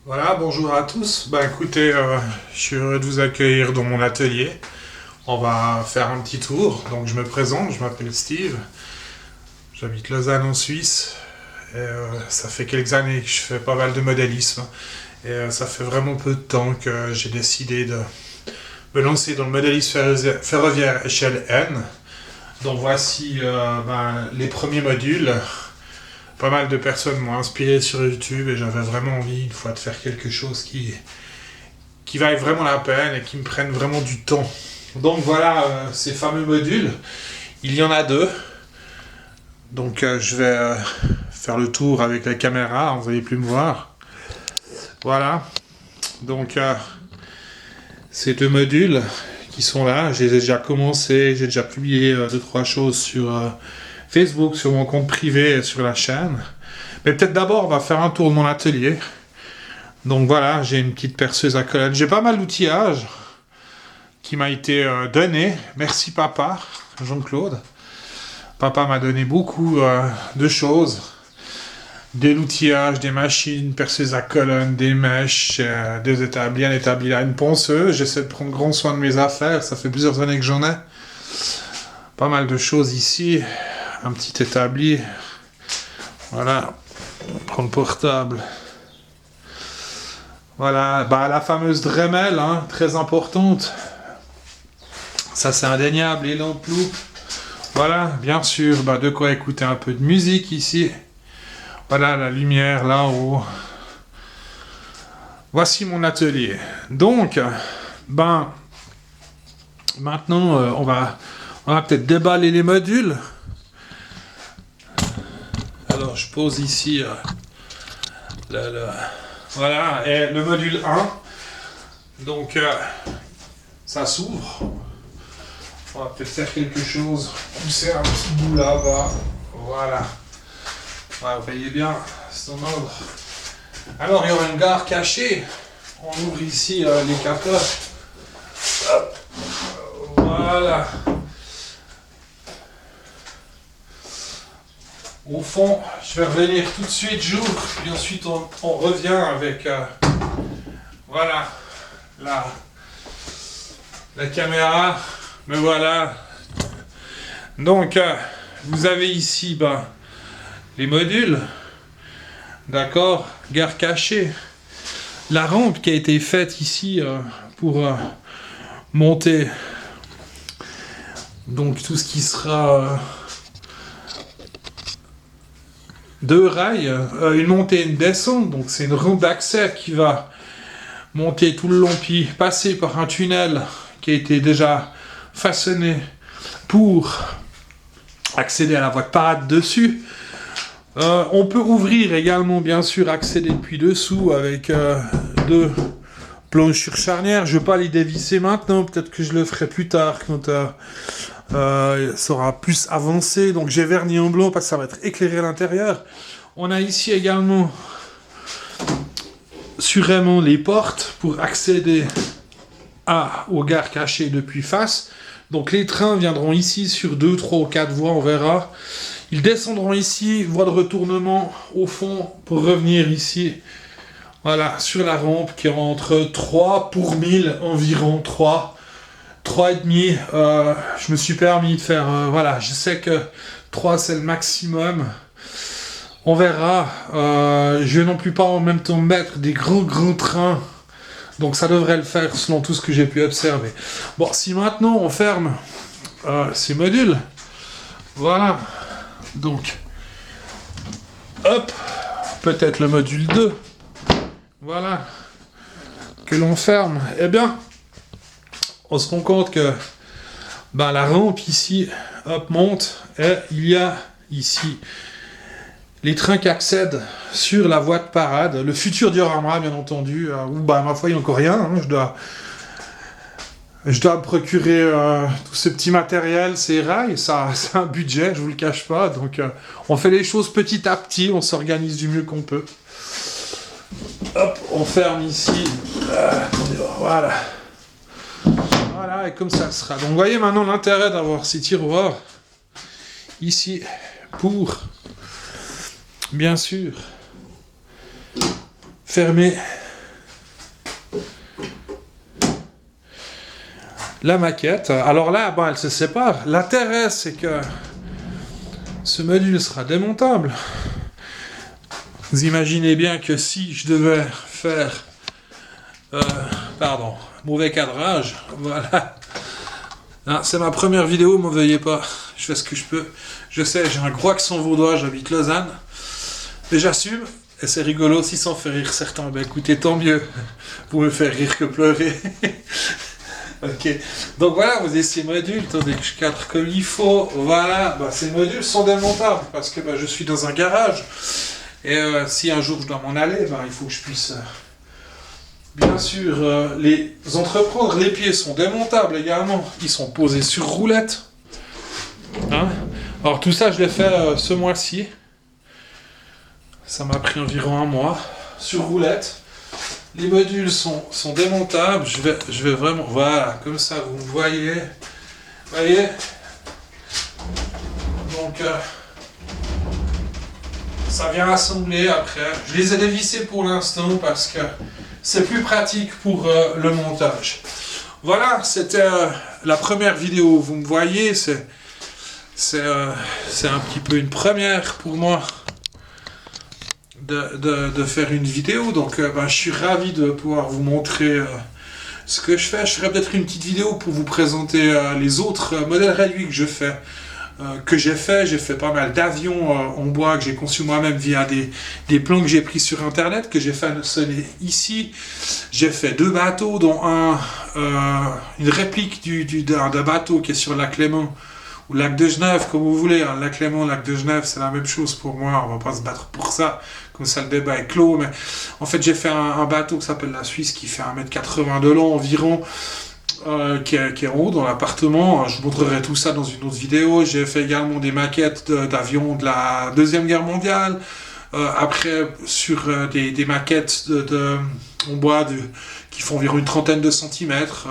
Voilà, bonjour à tous. Bah écoutez, je suis heureux de vous accueillir dans mon atelier. On va faire un petit tour. Donc je me présente, je m'appelle Steve. J'habite Lausanne en Suisse. Et, ça fait quelques années que je fais pas mal de modélisme. Et ça fait vraiment peu de temps que j'ai décidé de me lancer dans le modélisme ferroviaire échelle N. Donc voici les premiers modules. Pas mal de personnes m'ont inspiré sur YouTube et j'avais vraiment envie une fois de faire quelque chose qui vaille vraiment la peine et qui me prenne vraiment du temps. Donc voilà ces fameux modules. Il y en a deux. Donc je vais faire le tour avec la caméra, vous n'allez plus me voir. Voilà. Donc ces deux modules qui sont là, j'ai déjà commencé, j'ai déjà publié 2-3 choses sur Facebook, sur mon compte privé et sur la chaîne. Mais peut-être d'abord, on va faire un tour de mon atelier. Donc voilà, j'ai une petite perceuse à colonne. J'ai pas mal d'outillage qui m'a été donné. Merci papa, Jean-Claude. Papa m'a donné beaucoup de choses. De l'outillage, des machines, perceuses à colonne, des mèches, des établis, bien établi là, une ponceuse. J'essaie de prendre grand soin de mes affaires. Ça fait plusieurs années que j'en ai. Pas mal de choses ici. Un petit établi. Voilà. On prend le portable. Voilà. Bah, la fameuse Dremel, hein, très importante. Ça, c'est indéniable. Les lampes loupes. Voilà. Bien sûr, bah, de quoi écouter un peu de musique ici. Voilà la lumière là-haut. Voici mon atelier. Donc, maintenant, on va peut-être déballer les modules. Alors, je pose ici voilà, et le module 1. Donc, ça s'ouvre. On va peut-être faire quelque chose. Pousser un petit bout là-bas. Voilà. Ouais, vous voyez bien, c'est en ordre. Alors, il y aura une gare cachée. On ouvre ici les capotes. Hop. Voilà. Au fond, je vais revenir tout de suite, j'ouvre, puis ensuite on revient avec voilà la caméra. Mais voilà. Donc, vous avez ici les modules. D'accord, gare cachée. La rampe qui a été faite ici pour monter. Donc tout ce qui sera deux rails, une montée et une descente. Donc c'est une rampe d'accès qui va monter tout le long puis passer par un tunnel qui a été déjà façonné pour accéder à la voie de parade dessus. On peut ouvrir également, bien sûr, accéder depuis dessous avec deux planchures charnières. Je ne vais pas les dévisser maintenant, peut-être que je le ferai plus tard quand ça sera plus avancé. Donc j'ai verni en blanc parce que ça va être éclairé à l'intérieur. On a ici également sûrement les portes pour accéder aux gares cachées depuis face. Donc les trains viendront ici sur 2, 3 ou 4 voies, on verra. Ils descendront ici, voie de retournement au fond pour revenir ici. Voilà, sur la rampe qui est entre 3 pour 1000 environ, 3,5. Je me suis permis de faire, voilà, je sais que 3 c'est le maximum. On verra. Je vais non plus pas en même temps mettre des grands trains. Donc ça devrait le faire selon tout ce que j'ai pu observer. Bon, si maintenant on ferme ces modules, voilà. Donc, hop, peut-être le module 2, voilà, que l'on ferme. Eh bien, on se rend compte que la rampe ici, hop, monte, et il y a ici les trains qui accèdent sur la voie de parade, le futur diorama, bien entendu, où, ma foi, il n'y a encore rien, hein, je dois me procurer tout ce petit matériel, ces rails, ça c'est un budget, je vous le cache pas, donc on fait les choses petit à petit, on s'organise du mieux qu'on peut. Hop, on ferme ici, attendez, voilà. Voilà, et comme ça sera. Donc vous voyez maintenant l'intérêt d'avoir ces tiroirs ici pour, bien sûr, fermer la maquette. Alors là, ben, elle se sépare. L'intérêt, c'est que ce module sera démontable. Vous imaginez bien que si je devais faire... pardon, mauvais cadrage, voilà. Ah, c'est ma première vidéo, m'en veuillez pas. Je fais ce que je peux. Je sais, j'ai un gros accent vaudois, j'habite Lausanne. Mais j'assume, et c'est rigolo si ça en fait rire certains. Ben écoutez, tant mieux. Vous me faire rire que pleurer. Ok. Donc voilà, vous avez ces modules. Attendez que je cadre comme il faut. Voilà, ben, ces modules sont démontables parce que ben, je suis dans un garage. Et si un jour je dois m'en aller, ben, il faut que je puisse... bien sûr, les entreprendre. Les pieds sont démontables également. Ils sont posés sur roulette. Hein? Alors tout ça, je l'ai fait ce mois-ci. Ça m'a pris environ un mois. Sur roulette. Les modules sont démontables. Je vais vraiment... Voilà, comme ça, vous me voyez. Vous voyez? Donc... ça vient assembler après. Je les ai dévissés pour l'instant parce que c'est plus pratique pour le montage. Voilà, c'était la première vidéo. Vous me voyez, c'est un petit peu une première pour moi de faire une vidéo. Donc ben, je suis ravi de pouvoir vous montrer ce que je fais. Je ferai peut-être une petite vidéo pour vous présenter les autres modèles réduits que je fais. J'ai fait pas mal d'avions en bois que j'ai conçus moi-même via des plans que j'ai pris sur internet, que j'ai façonné ici. J'ai fait 2 bateaux, dont une réplique d'un bateau qui est sur le lac Léman, ou lac de Genève, comme vous voulez. Hein. Lac Léman, lac de Genève, c'est la même chose pour moi, on va pas se battre pour ça, comme ça le débat est clos. Mais en fait, j'ai fait un bateau qui s'appelle la Suisse, qui fait 1,80 m de long environ. Qui est en haut dans l'appartement. Je vous montrerai tout ça dans une autre vidéo. J'ai fait également des maquettes d'avions de la Deuxième Guerre mondiale. Après, sur des maquettes en bois qui font environ une trentaine de centimètres,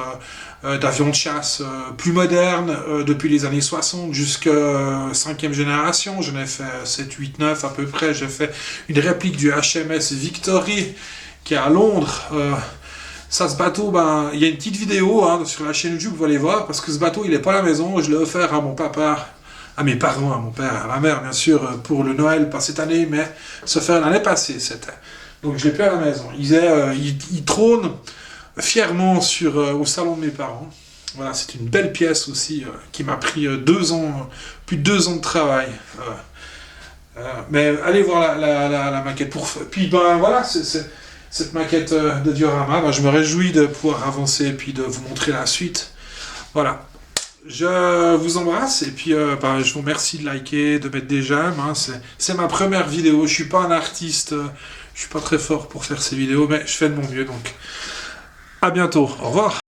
d'avions de chasse plus modernes, depuis les années 60 jusqu'à 5e génération. J'en ai fait 7, 8, 9 à peu près. J'ai fait une réplique du HMS Victory qui est à Londres. Ça, ce bateau, ben, il y a une petite vidéo hein, sur la chaîne YouTube, vous allez voir, parce que ce bateau, il n'est pas à la maison. Je l'ai offert à mon papa, à mes parents, à mon père, à ma mère, bien sûr, pour le Noël, pas cette année, mais se faire l'année passée, c'était. Donc, je l'ai plus à la maison. Il trône fièrement au salon de mes parents. Voilà, c'est une belle pièce aussi, qui m'a pris 2 ans, plus de 2 ans de travail. Mais allez voir la maquette. Puis, ben, voilà, cette maquette de diorama, ben, je me réjouis de pouvoir avancer et puis de vous montrer la suite. Voilà. Je vous embrasse et puis ben, je vous remercie de liker, de mettre des j'aime. Hein. C'est ma première vidéo. Je suis pas un artiste, je suis pas très fort pour faire ces vidéos, mais je fais de mon mieux. Donc, à bientôt. Au revoir.